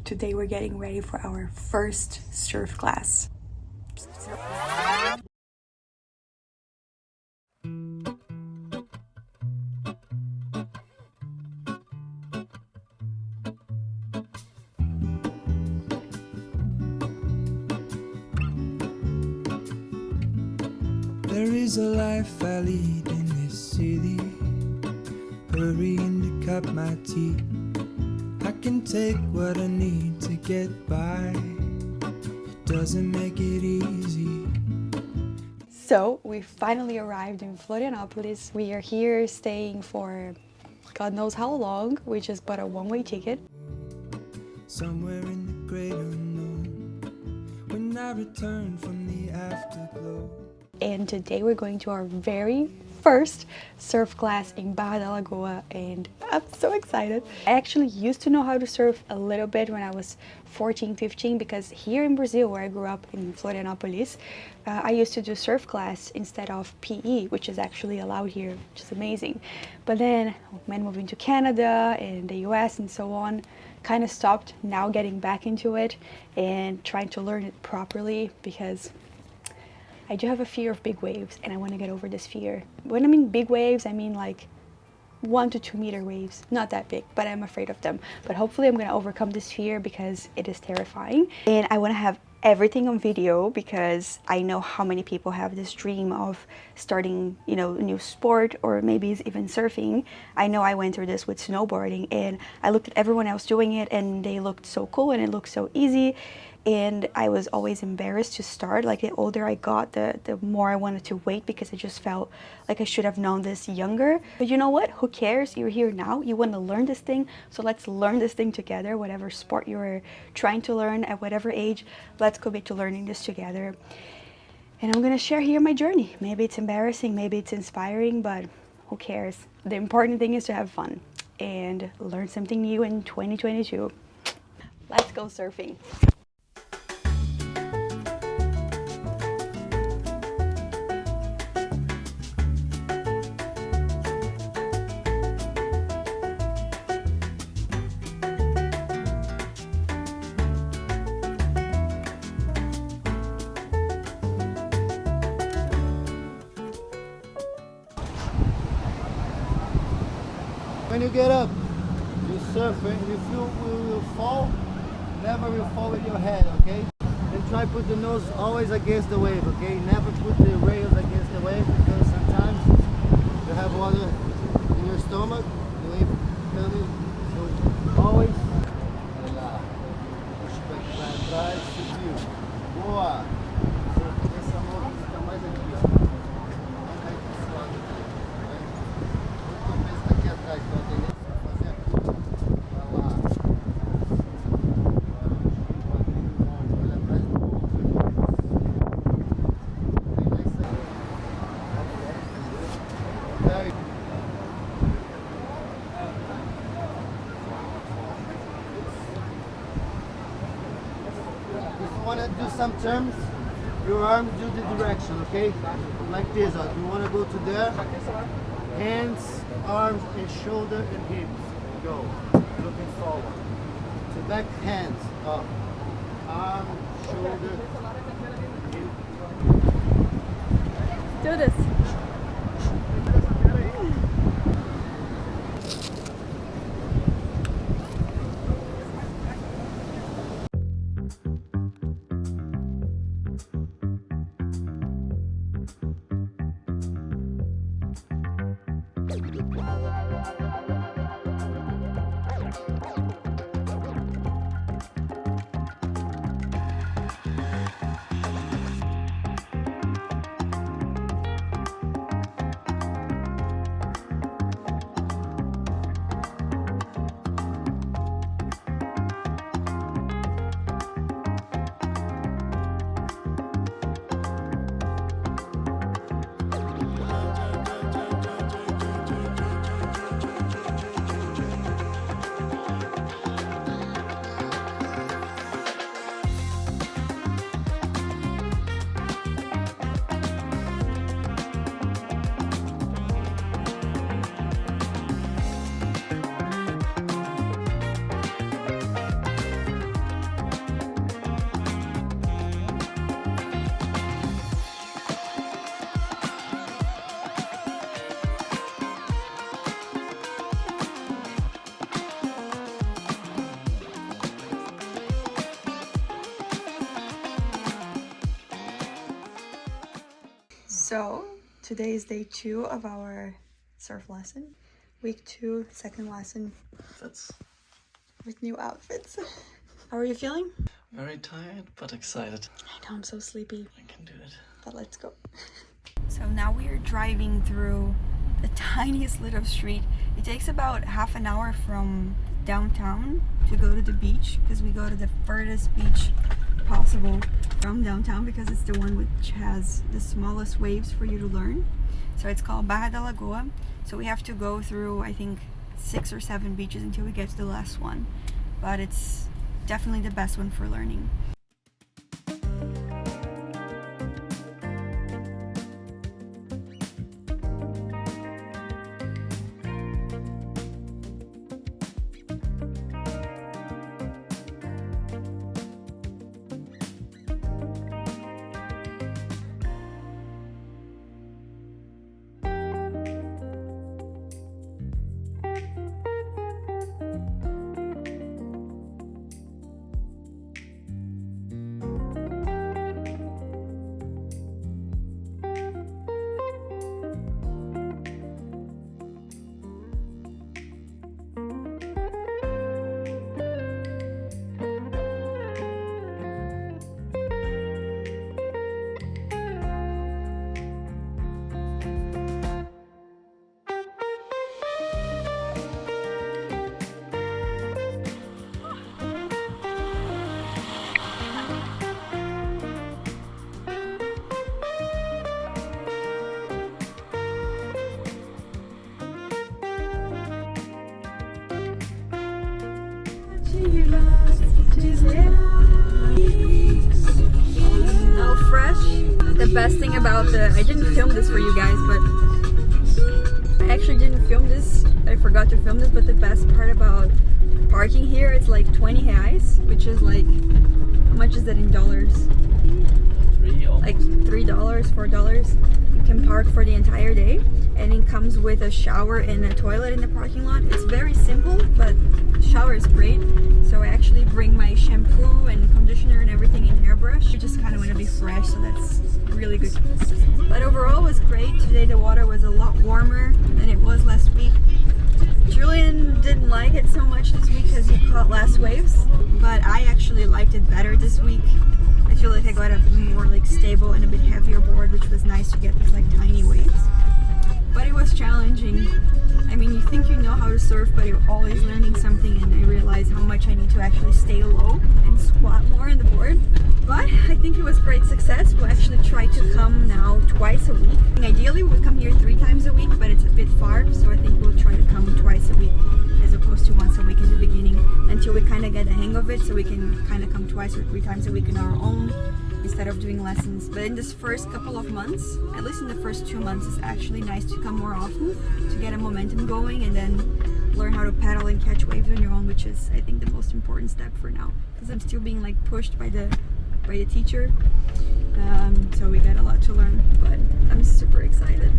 Today we're getting ready for our first surf class. There is a life I lead in this city, hurrying to cut my teeth. I can take what I need to get by. It doesn't make it easy. So we finally arrived in Florianopolis. We are here staying for God knows how long. We just bought a one-way ticket. Somewhere in the great unknown, when I return from the afterglow. And today we're going to our very first surf class in Barra da Lagoa, and I'm so excited. I actually used to know how to surf a little bit when I was 14, 15, because here in Brazil, where I grew up in Florianopolis, I used to do surf class instead of PE, which is actually allowed here, which is amazing. But then when moving to Canada and the US and so on, kind of stopped now getting back into it and trying to learn it properly, because I do have a fear of big waves and I want to get over this fear. When I mean big waves, I mean like 1 to 2 meter waves. Not that big, but I'm afraid of them. But hopefully I'm going to overcome this fear, because it is terrifying. And I want to have everything on video, because I know how many people have this dream of starting, a new sport, or maybe it's even surfing. I know I went through this with snowboarding, and I looked at everyone else doing it and they looked so cool and it looked so easy. And I was always embarrassed to start. Like, the older I got, the more I wanted to wait, because I just felt like I should have known this younger. But you know what? Who cares? You're here now. You want to learn this thing. So let's learn this thing together. Whatever sport you're trying to learn at whatever age, let's commit to learning this together. And I'm going to share here my journey. Maybe it's embarrassing, maybe it's inspiring, but who cares? The important thing is to have fun and learn something new in 2022. Let's go surfing. When you get up, you surf, and if you will fall, never will fall with your head, okay? And try put the nose always against the wave, okay? Never put the rails against the wave, because sometimes you have water in your stomach, the wave coming, so always. Olha lá, puxa para trás, subiu. Boa! Essa mão fica mais aqui, ó. Não cai para esse lado aqui, né? Muito peso está aqui atrás, então a tendência é fazer aqui. Vai lá. Olha atrás do ombro. Treinar isso aí. Very good. If you want to do some turns, your arm do the direction, okay? Like this. You want to go to there, hands, arms, and shoulder and hips. Go. Looking forward. To back, hands up. Arm, shoulder, hip. Do this. So today is day 2 of our surf lesson. Week 2, second lesson. That's With new outfits. How are you feeling? very tired but excited. I know, I'm so sleepy, I can do it. but let's go. So now we are driving through the tiniest little street. It takes about half an hour from downtown to go to the beach, because we go to the furthest beach possible from downtown because it's the one which has the smallest waves for you to learn. So it's called Barra da Lagoa. So we have to go through, I think, 6 or 7 beaches until we get to the last one. But it's definitely the best one for learning. How fresh. The best thing about I didn't film this for you guys, but I actually didn't film this. I forgot to film this, but the best part about parking here, it's like 20 reais, which is like, how much is that in dollars? Like $3, $4. You can park for the entire day, and it comes with a shower and a toilet in the parking lot. It's very simple, but the shower is great. So I actually bring my shampoo and conditioner and everything in hairbrush. You just kind of want to be fresh, so that's really good. But overall, it was great. Today the water was a lot warmer than it was last week. Julian didn't like it so much this week because he caught less waves, but I actually liked it better this week. I feel like I got a more like stable and a bit heavier board, which was nice to get these like tiny waves. But it was challenging. I mean, you think you know how to surf, but you're always learning something, and I realized how much I need to actually stay low and squat more in the board. But I think it was great success. We'll actually try to come now twice a week. And ideally, we'll come here 3 times a week, but it's a bit far, so I think we'll try to come twice a week as opposed to once a week in the beginning, until we kind of get the hang of it, so we can kind of come 2 or 3 times a week on our own instead of doing lessons. But in this first couple of months, at least in the first 2 months, it's actually nice to come more often to get a momentum going and then learn how to paddle and catch waves on your own, which is, I think, the most important step for now, because I'm still being like pushed by the teacher. So we got a lot to learn, but I'm super excited.